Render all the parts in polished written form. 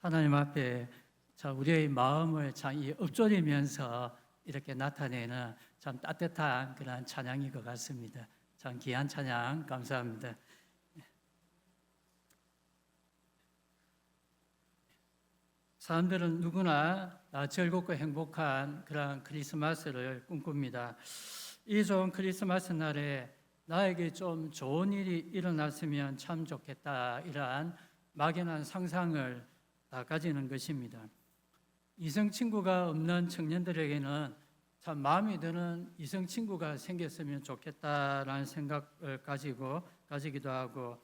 하나님 앞에 우리의 마음을 참 읊조리면서 이렇게 나타내는 참 따뜻한 그런 찬양인 것 같습니다. 참 귀한 찬양 감사합니다. 사람들은 누구나 즐겁고 행복한 그런 크리스마스를 꿈꿉니다. 이 좋은 크리스마스 날에 나에게 좀 좋은 일이 일어났으면 참 좋겠다, 이러한 막연한 상상을 다 가지는 것입니다. 이성 친구가 없는 청년들에게는 참 마음에 드는 이성 친구가 생겼으면 좋겠다라는 생각을 가지기도 하고,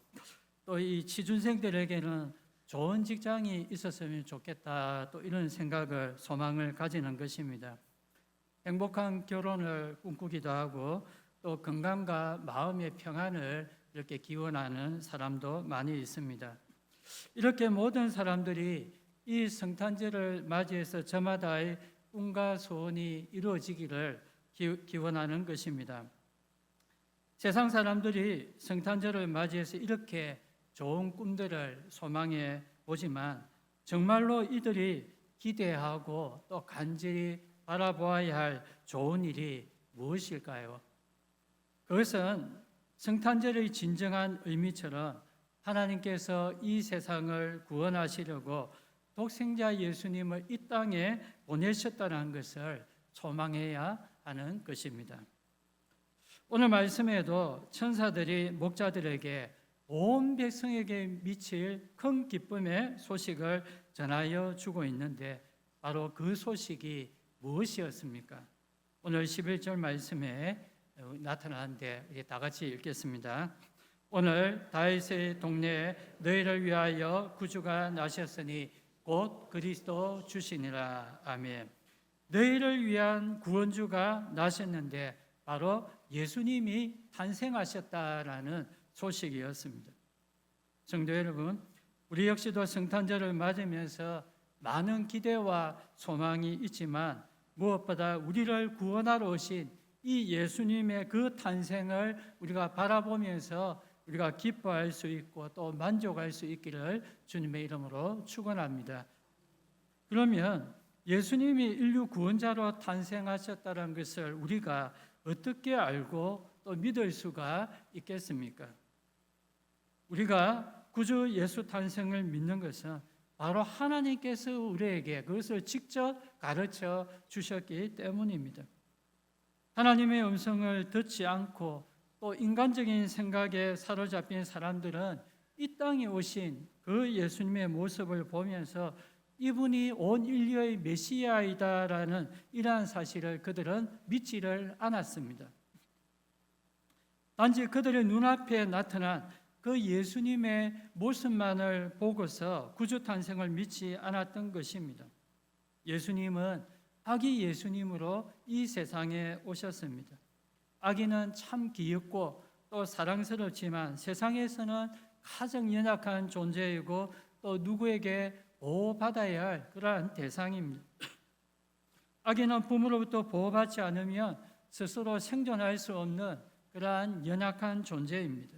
또 이 취준생들에게는 좋은 직장이 있었으면 좋겠다, 또 이런 생각을 소망을 가지는 것입니다. 행복한 결혼을 꿈꾸기도 하고, 또 건강과 마음의 평안을 이렇게 기원하는 사람도 많이 있습니다. 이렇게 모든 사람들이 이 성탄절을 맞이해서 저마다의 꿈과 소원이 이루어지기를 기원하는 것입니다. 세상 사람들이 성탄절을 맞이해서 이렇게 좋은 꿈들을 소망해 보지만, 정말로 이들이 기대하고 또 간절히 바라보아야 할 좋은 일이 무엇일까요? 그것은 성탄절의 진정한 의미처럼 하나님께서 이 세상을 구원하시려고 독생자 예수님을 이 땅에 보내셨다는 것을 소망해야 하는 것입니다. 오늘 말씀에도 천사들이 목자들에게 온 백성에게 미칠 큰 기쁨의 소식을 전하여 주고 있는데, 바로 그 소식이 무엇이었습니까? 오늘 11절 말씀에 나타나는데 우리 다 같이 읽겠습니다. 오늘 다윗의 동네에 너희를 위하여 구주가 나셨으니 곧 그리스도 주시니라. 아멘. 너희를 위한 구원주가 나셨는데 바로 예수님이 탄생하셨다라는 소식이었습니다. 성도 여러분, 우리 역시도 성탄절을 맞으면서 많은 기대와 소망이 있지만, 무엇보다 우리를 구원하러 오신 이 예수님의 그 탄생을 우리가 바라보면서 우리가 기뻐할 수 있고 또 만족할 수 있기를 주님의 이름으로 축원합니다. 그러면 예수님이 인류 구원자로 탄생하셨다는 것을 우리가 어떻게 알고 또 믿을 수가 있겠습니까? 우리가 구주 예수 탄생을 믿는 것은 바로 하나님께서 우리에게 그것을 직접 가르쳐 주셨기 때문입니다. 하나님의 음성을 듣지 않고 또 인간적인 생각에 사로잡힌 사람들은 이 땅에 오신 그 예수님의 모습을 보면서 이분이 온 인류의 메시아이다라는 이러한 사실을 그들은 믿지를 않았습니다. 단지 그들의 눈앞에 나타난 그 예수님의 모습만을 보고서 구주 탄생을 믿지 않았던 것입니다. 예수님은 아기 예수님으로 이 세상에 오셨습니다. 아기는 참 귀엽고 또 사랑스럽지만 세상에서는 가장 연약한 존재이고 또 누구에게 보호받아야 할 그러한 대상입니다. 아기는 부모로부터 보호받지 않으면 스스로 생존할 수 없는 그러한 연약한 존재입니다.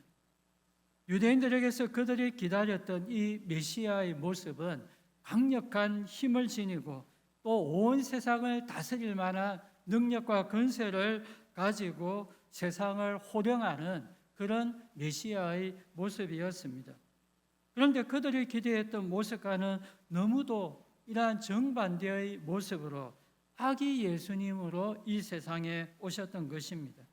유대인들에게서 그들이 기다렸던 이 메시아의 모습은 강력한 힘을 지니고 또 온 세상을 다스릴 만한 능력과 권세를 가지고 세상을 호령하는 그런 메시아의 모습이었습니다. 그런데 그들이 기대했던 모습과는 너무도 이러한 정반대의 모습으로 아기 예수님으로 이 세상에 오셨던 것입니다.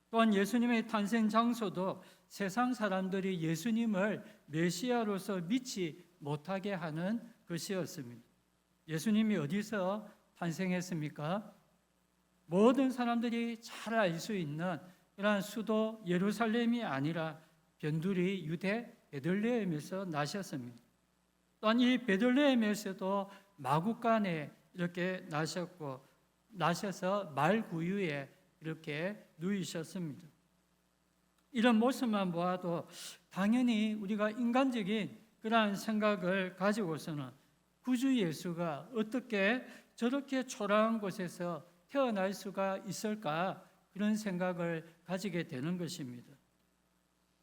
또한 예수님의 탄생 장소도 세상 사람들이 예수님을 메시아로서 믿지 못하게 하는 것이었습니다. 예수님이 어디서 탄생했습니까? 모든 사람들이 잘 알 수 있는 그러한 수도 예루살렘이 아니라 변두리 유대 베들레헴에서 나셨습니다. 또한 이 베들레헴에서도 마구간에 이렇게 나셔서 말 구유에 이렇게 누이셨습니다. 이런 모습만 보아도 당연히 우리가 인간적인 그러한 생각을 가지고서는 구주 예수가 어떻게 저렇게 초라한 곳에서 태어날 수가 있을까, 그런 생각을 가지게 되는 것입니다.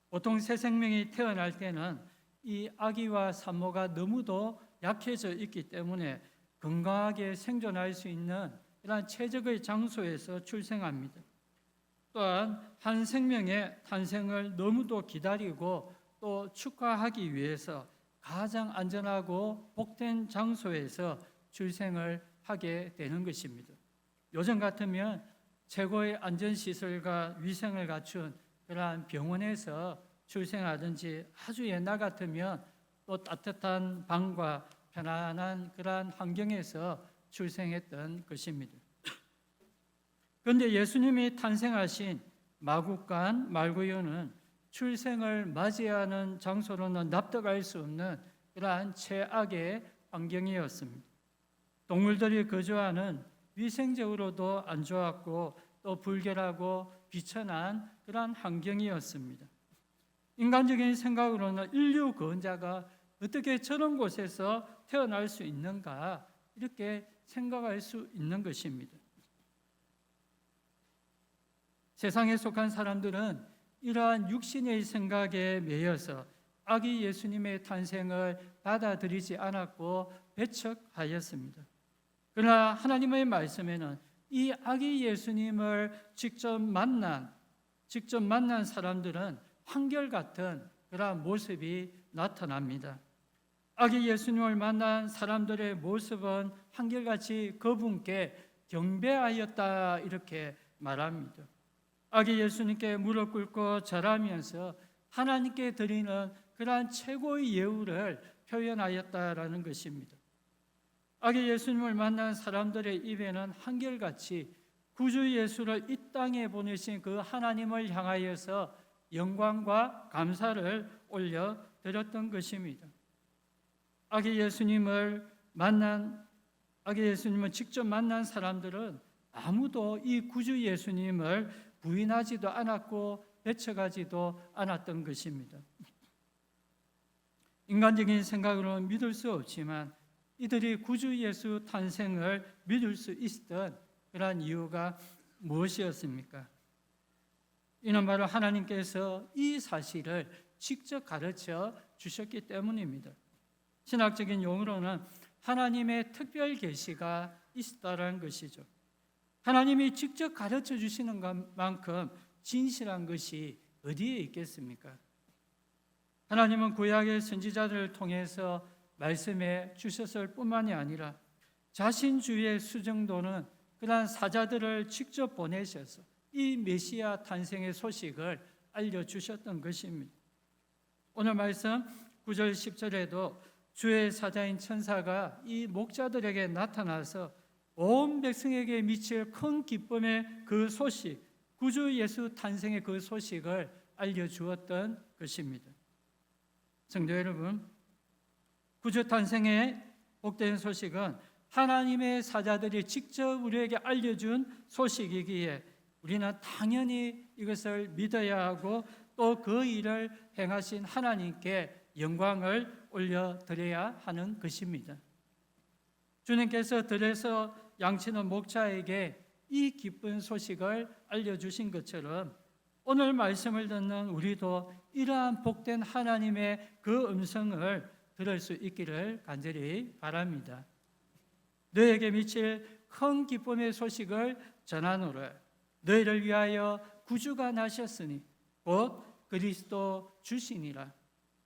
보통 새 생명이 태어날 때는 이 아기와 산모가 너무도 약해져 있기 때문에 건강하게 생존할 수 있는 이러한 최적의 장소에서 출생합니다. 또한 한 생명의 탄생을 너무도 기다리고 또 축하하기 위해서 가장 안전하고 복된 장소에서 출생을 하게 되는 것입니다. 요즘 같으면 최고의 안전시설과 위생을 갖춘 그러한 병원에서 출생하든지, 아주 옛날 같으면 또 따뜻한 방과 편안한 그러한 환경에서 출생했던 것입니다. 그런데 예수님이 탄생하신 마국간 말구유는 출생을 맞이하는 장소로는 납득할 수 없는 그러한 최악의 환경이었습니다. 동물들이 거주하는 위생적으로도 안 좋았고 또 불결하고 비천한 그러한 환경이었습니다. 인간적인 생각으로는 인류 구원자가 어떻게 저런 곳에서 태어날 수 있는가, 이렇게 생각할 수 있는 것입니다. 세상에 속한 사람들은 이러한 육신의 생각에 매여서 아기 예수님의 탄생을 받아들이지 않았고 배척하였습니다. 그러나 하나님의 말씀에는 이 아기 예수님을 직접 만난 사람들은 한결같은 그러한 모습이 나타납니다. 아기 예수님을 만난 사람들의 모습은 한결같이 그분께 경배하였다, 이렇게 말합니다. 아기 예수님께 무릎 꿇고 절하면서 하나님께 드리는 그러한 최고의 예우를 표현하였다라는 것입니다. 아기 예수님을 만난 사람들의 입에는 한결같이 구주 예수를 이 땅에 보내신 그 하나님을 향하여서 영광과 감사를 올려 드렸던 것입니다. 아기 예수님을 직접 만난 사람들은 아무도 이 구주 예수님을 부인하지도 않았고 배척하지도 않았던 것입니다. 인간적인 생각으로는 믿을 수 없지만 이들이 구주 예수 탄생을 믿을 수 있었던 그러한 이유가 무엇이었습니까? 이는 바로 하나님께서 이 사실을 직접 가르쳐 주셨기 때문입니다. 신학적인 용어로는 하나님의 특별 계시가 있었다는 것이죠. 하나님이 직접 가르쳐 주시는 것만큼 진실한 것이 어디에 있겠습니까? 하나님은 구약의 선지자들을 통해서 말씀해 주셨을 뿐만이 아니라 자신 주의 수정도는 그러한 사자들을 직접 보내셔서 이 메시아 탄생의 소식을 알려주셨던 것입니다. 오늘 말씀 9절 10절에도 주의 사자인 천사가 이 목자들에게 나타나서 온 백성에게 미칠 큰 기쁨의 그 소식, 구주 예수 탄생의 그 소식을 알려주었던 것입니다. 성도 여러분, 구주 탄생의 복된 소식은 하나님의 사자들이 직접 우리에게 알려준 소식이기에 우리는 당연히 이것을 믿어야 하고 또 그 일을 행하신 하나님께 영광을 올려드려야 하는 것입니다. 주님께서 들에서 양치는 목자에게 이 기쁜 소식을 알려주신 것처럼 오늘 말씀을 듣는 우리도 이러한 복된 하나님의 그 음성을 들을 수 있기를 간절히 바랍니다. 너에게 미칠 큰 기쁨의 소식을 전하노라. 너희를 위하여 구주가 나셨으니 곧 그리스도 주시니라.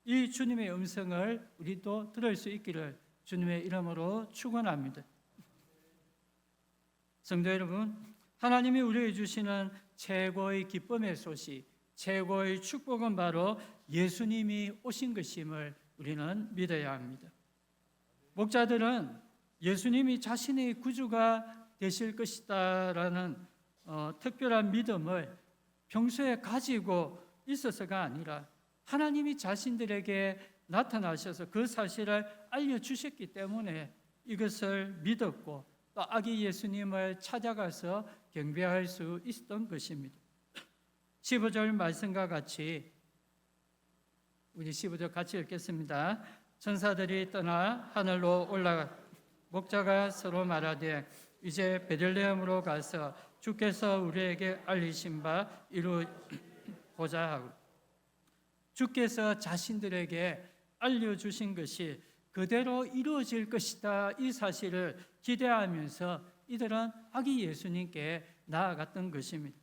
이 주님의 음성을 우리도 들을 수 있기를 주님의 이름으로 축원합니다. 성도 여러분, 하나님이 우리에게 주시는 최고의 기쁨의 소식, 최고의 축복은 바로 예수님이 오신 것임을 우리는 믿어야 합니다. 목자들은 예수님이 자신의 구주가 되실 것이다라는 특별한 믿음을 평소에 가지고 있어서가 아니라 하나님이 자신들에게 나타나셔서 그 사실을 알려주셨기 때문에 이것을 믿었고 또 아기 예수님을 찾아가서 경배할 수 있었던 것입니다. 15절 말씀과 같이 우리 15절 같이 읽겠습니다. 천사들이 떠나 하늘로 올라가 목자가 서로 말하되 이제 베들레헴으로 가서 주께서 우리에게 알리신 바 이루고자 하고 주께서 자신들에게 알려주신 것이 그대로 이루어질 것이다, 이 사실을 기대하면서 이들은 아기 예수님께 나아갔던 것입니다.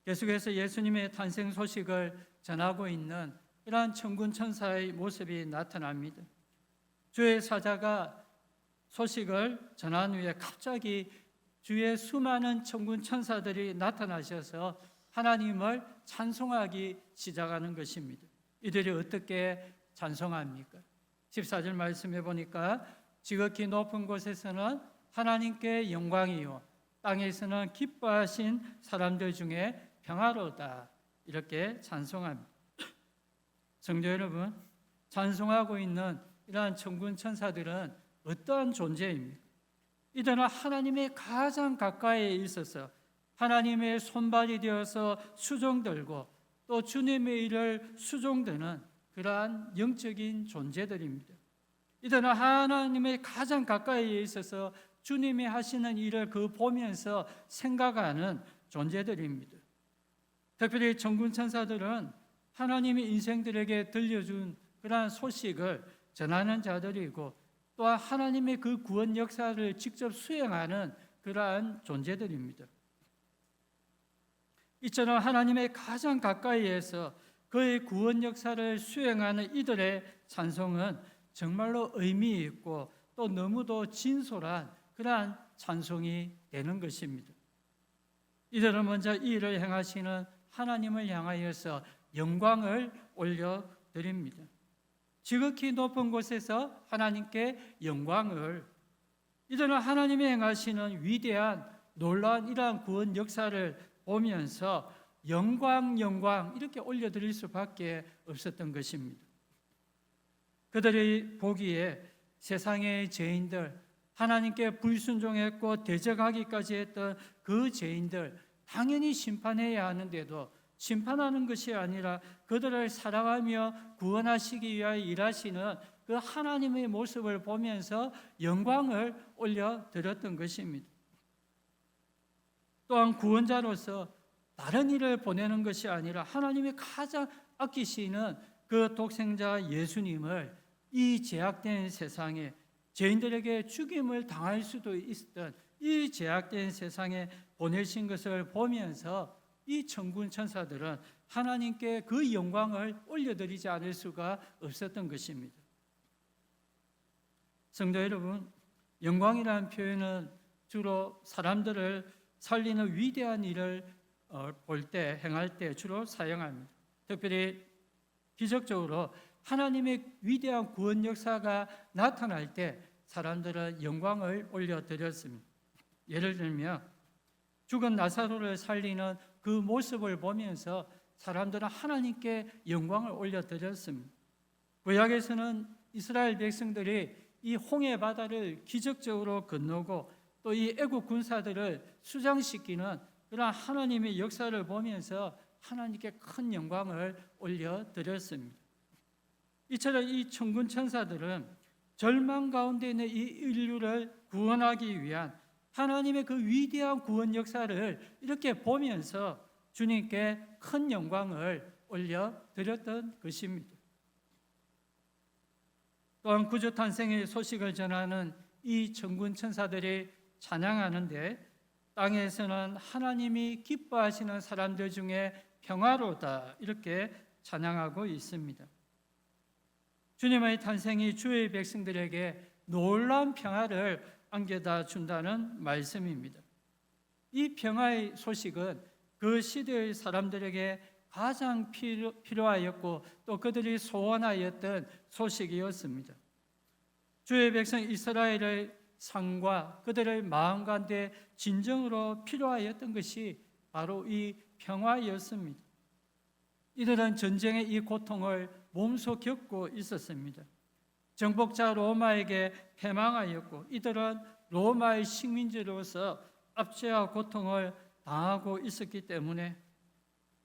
계속해서 예수님의 탄생 소식을 전하고 있는 이러한 천군 천사의 모습이 나타납니다. 주의 사자가 소식을 전한 후에 갑자기 주의 수많은 천군 천사들이 나타나셔서 하나님을 찬송하기 시작하는 것입니다. 이들이 어떻게 찬송합니까? 14절 말씀해 보니까 지극히 높은 곳에서는 하나님께 영광이요 땅에서는 기뻐하신 사람들 중에 평화로다, 이렇게 찬송합니다. 성도 여러분, 찬송하고 있는 이러한 천군 천사들은 어떠한 존재입니까? 이들은 하나님의 가장 가까이에 있어서 하나님의 손발이 되어서 수종들고 또 주님의 일을 수종드는 그러한 영적인 존재들입니다. 이들은 하나님의 가장 가까이에 있어서 주님이 하시는 일을 보면서 생각하는 존재들입니다. 특별히 천군 천사들은 하나님이 인생들에게 들려준 그러한 소식을 전하는 자들이고 또한 하나님의 그 구원 역사를 직접 수행하는 그러한 존재들입니다. 이처럼 하나님의 가장 가까이에서 그의 구원 역사를 수행하는 이들의 찬송은 정말로 의미 있고 또 너무도 진솔한 그러한 찬송이 되는 것입니다. 이들은 먼저 이 일을 행하시는 하나님을 향하여서 영광을 올려드립니다. 지극히 높은 곳에서 하나님께 영광을, 이들은 하나님이 행하시는 위대한 놀라운 이러한 구원 역사를 보면서 영광 영광 이렇게 올려드릴 수밖에 없었던 것입니다. 그들이 보기에 세상의 죄인들, 하나님께 불순종했고 대적하기까지 했던 그 죄인들 당연히 심판해야 하는데도 심판하는 것이 아니라 그들을 사랑하며 구원하시기 위하여 일하시는 그 하나님의 모습을 보면서 영광을 올려드렸던 것입니다. 또한 구원자로서 다른 일을 보내는 것이 아니라 하나님이 가장 아끼시는 그 독생자 예수님을 이 제약된 세상에 죄인들에게 죽임을 당할 수도 있었던 이 제약된 세상에 보내신 것을 보면서 이 천군 천사들은 하나님께 그 영광을 올려드리지 않을 수가 없었던 것입니다. 성도 여러분, 영광이라는 표현은 주로 사람들을 살리는 위대한 일을 볼 때, 행할 때 주로 사용합니다. 특별히 기적적으로 하나님의 위대한 구원 역사가 나타날 때 사람들은 영광을 올려드렸습니다. 예를 들면 죽은 나사로를 살리는 그 모습을 보면서 사람들은 하나님께 영광을 올려드렸습니다. 구약에서는 이스라엘 백성들이 이 홍해 바다를 기적적으로 건너고 또 이 애국 군사들을 수장시키는 그런 하나님의 역사를 보면서 하나님께 큰 영광을 올려드렸습니다. 이처럼 이 천군 천사들은 절망 가운데 있는 이 인류를 구원하기 위한 하나님의 그 위대한 구원 역사를 이렇게 보면서 주님께 큰 영광을 올려드렸던 것입니다. 또한 구주 탄생의 소식을 전하는 이 천군 천사들이 찬양하는데 땅에서는 하나님이 기뻐하시는 사람들 중에 평화로다, 이렇게 찬양하고 있습니다. 주님의 탄생이 주의 백성들에게 놀라운 평화를 안겨다 준다는 말씀입니다. 이 평화의 소식은 그 시대의 사람들에게 가장 필요하였고 또 그들이 소원하였던 소식이었습니다. 주의 백성 이스라엘의 삶과 그들의 마음 가운데 진정으로 필요하였던 것이 바로 이 평화였습니다. 이들은 전쟁의 이 고통을 몸소 겪고 있었습니다. 정복자 로마에게 패망하였고 이들은 로마의 식민지로서 압제와 고통을 당하고 있었기 때문에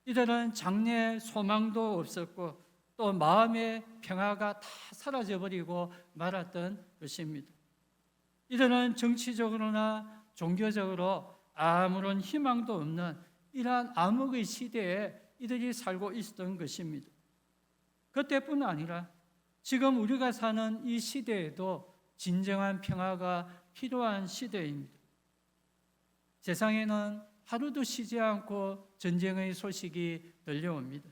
이들은 장래에 소망도 없었고 또 마음의 평화가 다 사라져버리고 말았던 것입니다. 이들은 정치적으로나 종교적으로 아무런 희망도 없는 이러한 암흑의 시대에 이들이 살고 있었던 것입니다. 그때뿐 아니라 지금 우리가 사는 이 시대에도 진정한 평화가 필요한 시대입니다. 세상에는 하루도 쉬지 않고 전쟁의 소식이 들려옵니다.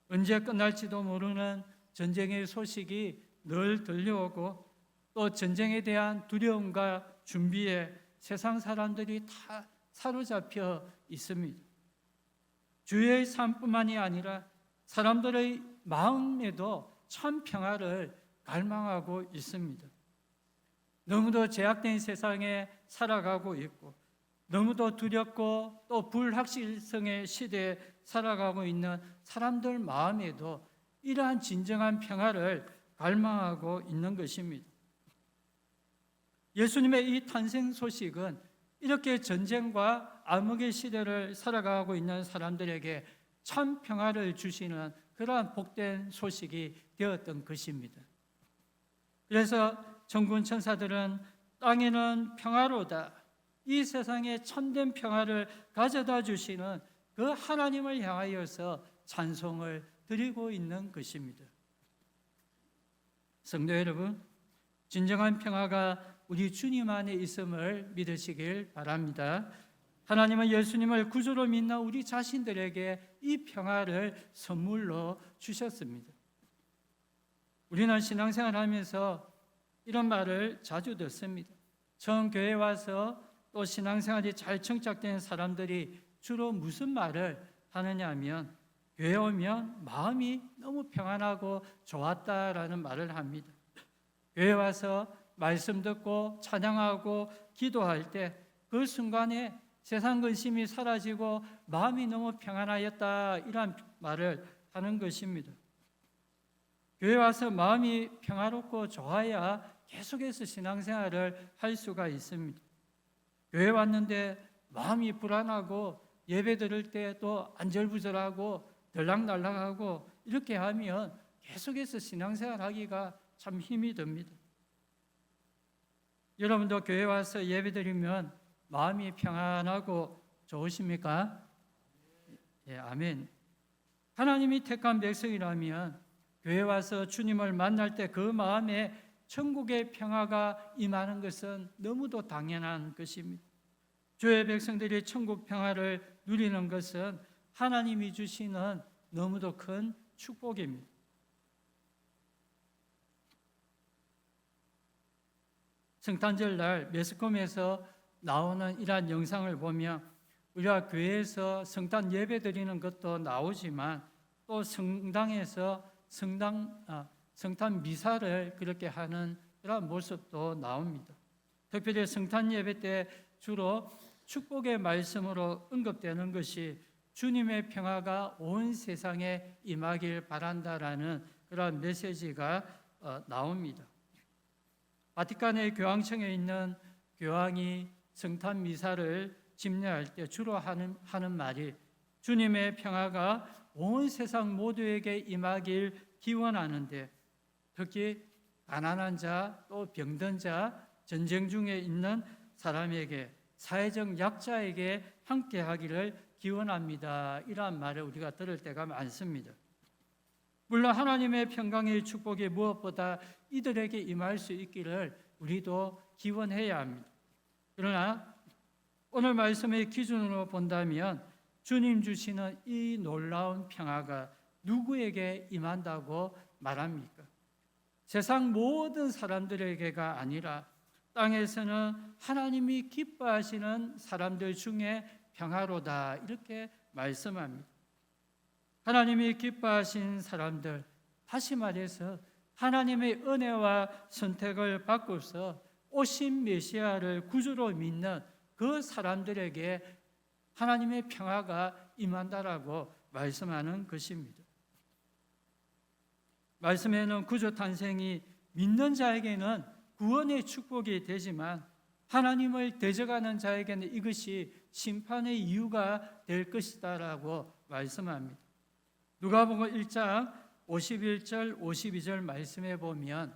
언제 끝날지도 모르는 전쟁의 소식이 늘 들려오고 또 전쟁에 대한 두려움과 준비에 세상 사람들이 다 사로잡혀 있습니다. 주의 삶뿐만이 아니라 사람들의 마음에도 참 평화를 갈망하고 있습니다. 너무도 제약된 세상에 살아가고 있고 너무도 두렵고 또 불확실성의 시대에 살아가고 있는 사람들 마음에도 이러한 진정한 평화를 갈망하고 있는 것입니다. 예수님의 이 탄생 소식은 이렇게 전쟁과 암흑의 시대를 살아가고 있는 사람들에게 참 평화를 주시는 그러한 복된 소식이 되었던 것입니다. 그래서 천군 천사들은 땅에는 평화로다, 이 세상에 참된 평화를 가져다 주시는 그 하나님을 향하여서 찬송을 드리고 있는 것입니다. 성도 여러분, 진정한 평화가 우리 주님 안에 있음을 믿으시길 바랍니다. 하나님은 예수님을 구주로 믿는 우리 자신들에게 이 평화를 선물로 주셨습니다. 우리는 신앙생활하면서 이런 말을 자주 듣습니다. 처음 교회에 와서 또 신앙생활이 잘 정착된 사람들이 주로 무슨 말을 하느냐 하면 교회 오면 마음이 너무 평안하고 좋았다라는 말을 합니다. 교회 와서 말씀 듣고 찬양하고 기도할 때 그 순간에 세상 근심이 사라지고 마음이 너무 평안하였다, 이런 말을 하는 것입니다. 교회 와서 마음이 평화롭고 좋아야 계속해서 신앙생활을 할 수가 있습니다. 교회 왔는데 마음이 불안하고 예배 드릴 때 또 안절부절하고 들락날락하고 이렇게 하면 계속해서 신앙생활 하기가 참 힘이 듭니다. 여러분도 교회 와서 예배 드리면 마음이 평안하고 좋으십니까? 예, 아멘. 하나님이 택한 백성이라면 교회 와서 주님을 만날 때 그 마음에 천국의 평화가 임하는 것은 너무도 당연한 것입니다. 주의 백성들이 천국 평화를 누리는 것은 하나님이 주시는 너무도 큰 축복입니다. 성탄절 날 매스컴에서 나오는 이러한 영상을 보면 우리가 교회에서 성탄 예배 드리는 것도 나오지만 또 성당에서 성탄 미사를 그렇게 하는 그런 모습도 나옵니다. 특별히 성탄 예배 때 주로 축복의 말씀으로 언급되는 것이 주님의 평화가 온 세상에 임하길 바란다라는 그런 메시지가 나옵니다. 바티칸의 교황청에 있는 교황이 성탄 미사를 집례할 때 주로 하는 말이 주님의 평화가 온 세상 모두에게 임하길 기원하는데 특히 가난한 자, 또 병든 자, 전쟁 중에 있는 사람에게, 사회적 약자에게 함께 하기를 기원합니다. 이러한 말을 우리가 들을 때가 많습니다. 물론 하나님의 평강의 축복이 무엇보다 이들에게 임할 수 있기를 우리도 기원해야 합니다. 그러나 오늘 말씀의 기준으로 본다면 주님 주시는 이 놀라운 평화가 누구에게 임한다고 말합니까? 세상 모든 사람들에게가 아니라 땅에서는 하나님이 기뻐하시는 사람들 중에 평화로다, 이렇게 말씀합니다. 하나님이 기뻐하신 사람들, 다시 말해서 하나님의 은혜와 선택을 받고서 오신 메시아를 구주로 믿는 그 사람들에게 하나님의 평화가 임한다라고 말씀하는 것입니다. 말씀에는 구주 탄생이 믿는 자에게는 구원의 축복이 되지만 하나님을 대적하는 자에게는 이것이 심판의 이유가 될 것이다라고 말씀합니다. 누가복음 1장 51절 52절 말씀에 보면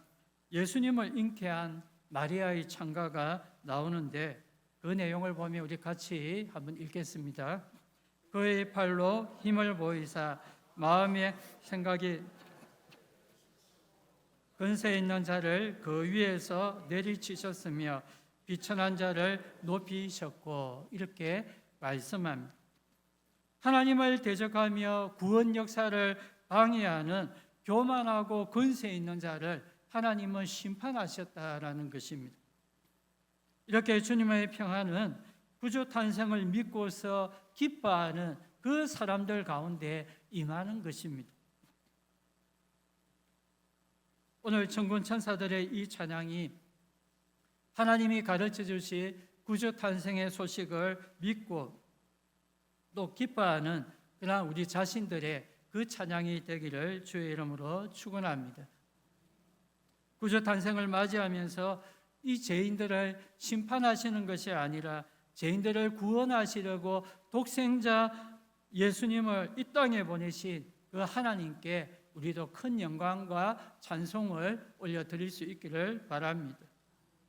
예수님을 잉태한 마리아의 창가가 나오는데 그 내용을 보면 우리 같이 한번 읽겠습니다. 그의 팔로 힘을 보이사 마음의 생각이 근세 있는 자를 그 위에서 내리치셨으며 비천한 자를 높이셨고 이렇게 말씀합니다. 하나님을 대적하며 구원 역사를 방해하는 교만하고 근세 있는 자를 하나님은 심판하셨다라는 것입니다. 이렇게 주님의 평안은 구주 탄생을 믿고서 기뻐하는 그 사람들 가운데 임하는 것입니다. 오늘 천군 천사들의 이 찬양이 하나님이 가르쳐 주신 구주 탄생의 소식을 믿고 또 기뻐하는 그러나 우리 자신들의 그 찬양이 되기를 주의 이름으로 축원합니다. 구주 탄생을 맞이하면서 이 죄인들을 심판하시는 것이 아니라 죄인들을 구원하시려고 독생자 예수님을 이 땅에 보내신 그 하나님께 우리도 큰 영광과 찬송을 올려드릴 수 있기를 바랍니다.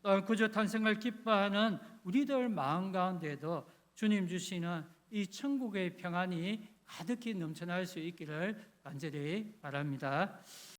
또한 구주 탄생을 기뻐하는 우리들 마음 가운데도 주님 주시는 이 천국의 평안이 가득히 넘쳐날 수 있기를 간절히 바랍니다.